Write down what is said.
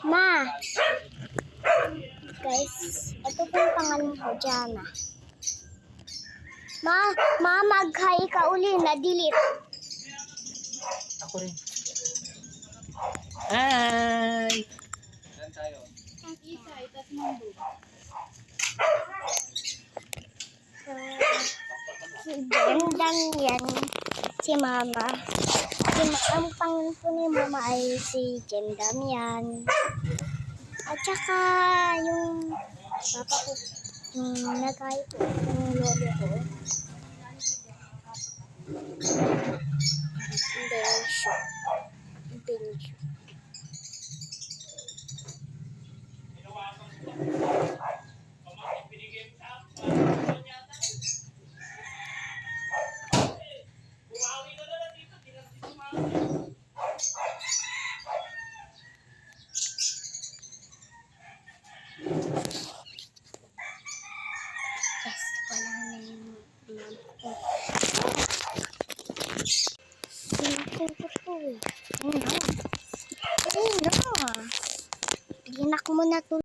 Ma! Guys, ito po yung pangalan ko, Jana. Ma, mag-hi ka uli, na-delete. Ako rin. Hi! Saan tayo? Isay, tas mundo. Gandang yan, si Mama. Ang pangalan po ni Mama ay si Jem Damian. At saka yung papa ko, yung nagay ko, yung lolo ko. Bensyo. Bensyo. Yes, wala na yung mom ko. Simple ko po eh. Ayun na. Ayun na. Linak mo na to.